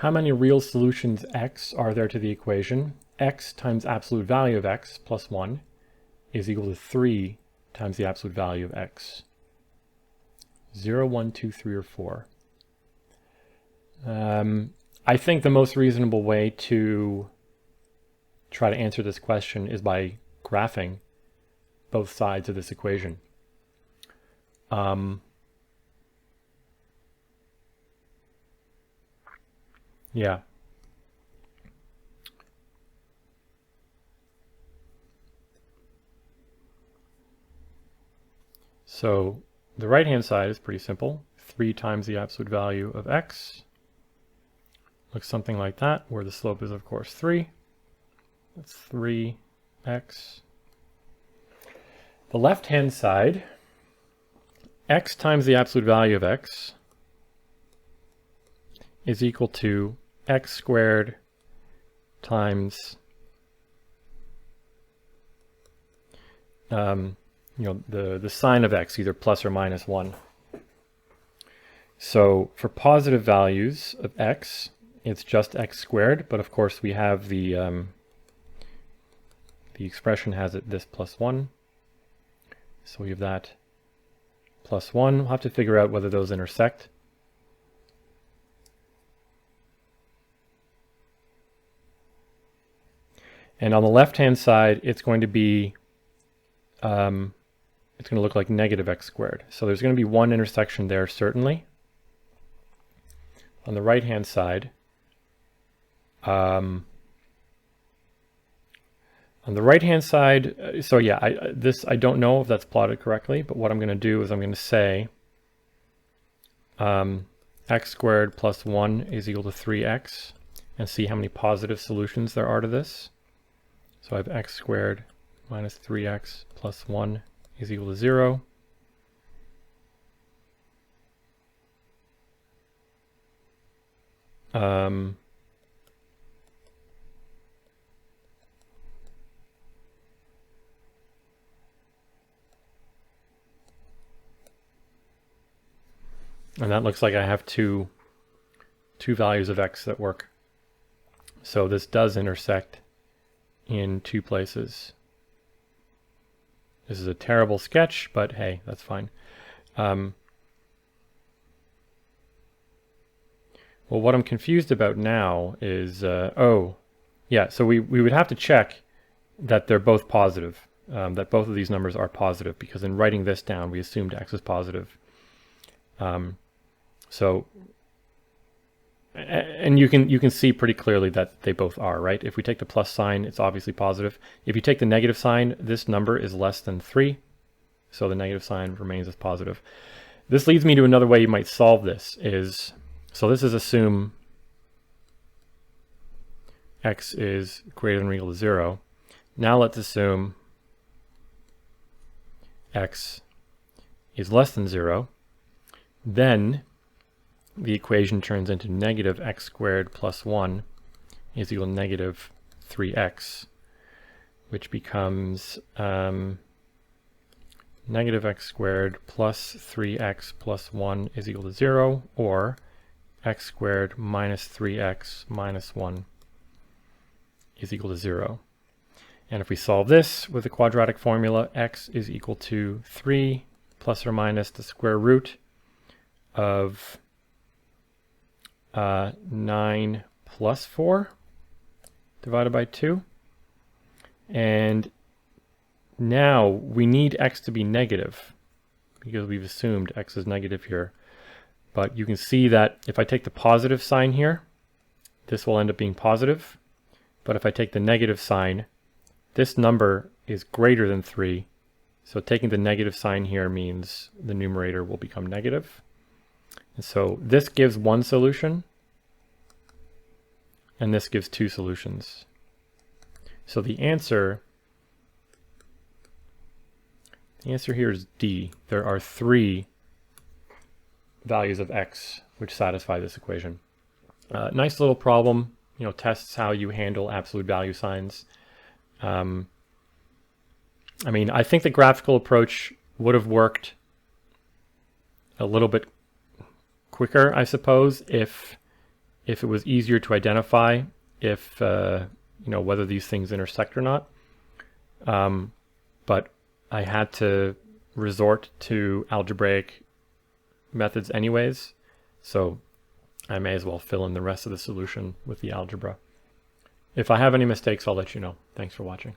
How many real solutions x are there to the equation x times absolute value of x plus 1 is equal to 3 times the absolute value of x? 0, 1, 2, 3, or 4? I think the most reasonable way to try to answer this question is by graphing both sides of this equation. Yeah. So the right-hand side is pretty simple. 3 times the absolute value of x. Looks something like that, where the slope is, of course, 3. That's 3x. The left-hand side, x times the absolute value of x is equal to x squared times the sign of x, either plus or minus 1. So for positive values of x, it's just x squared, but of course we have the expression has it this plus 1. So we have that plus 1. We'll have to figure out whether those intersect. And on the left-hand side, it's going to be, it's going to look like negative x squared. So there's going to be one intersection there, certainly. On the right-hand side, so yeah, I don't know if that's plotted correctly, but what I'm going to do is I'm going to say x squared plus 1 is equal to 3x, and see how many positive solutions there are to this. So I have x squared minus 3x plus 1 is equal to 0. And that looks like I have two values of x that work. So this does intersect in 2 places. This is a terrible sketch, but hey, that's fine. Well, what I'm confused about now is, oh, yeah, so we would have to check that they're both positive, that both of these numbers are positive, because in writing this down, we assumed x is positive. And you can see pretty clearly that they both are, right? If we take the plus sign, it's obviously positive. If you take the negative sign, this number is less than 3, so the negative sign remains as positive. This leads me to another way you might solve this is, so this is assume x is greater than or equal to 0. Now let's assume x is less than 0. Then the equation turns into negative x squared plus 1 is equal to negative 3x, which becomes negative x squared plus 3x plus 1 is equal to 0, or x squared minus 3x minus 1 is equal to 0. And if we solve this with the quadratic formula, x is equal to 3 plus or minus the square root of 9 plus 4 divided by 2. And now we need x to be negative because we've assumed x is negative here. But you can see that if I take the positive sign here, this will end up being positive. But if I take the negative sign, this number is greater than 3. So taking the negative sign here means the numerator will become negative. And so this gives one solution, and this gives 2 solutions. So the answer here is D. There are 3 values of x which satisfy this equation. Nice little problem, tests how you handle absolute value signs. I mean, I think the graphical approach would have worked a little bit quicker, I suppose, if if it was easier to identify if, whether these things intersect or not. But I had to resort to algebraic methods anyways, so I may as well fill in the rest of the solution with the algebra. If I have any mistakes, I'll let you know. Thanks for watching.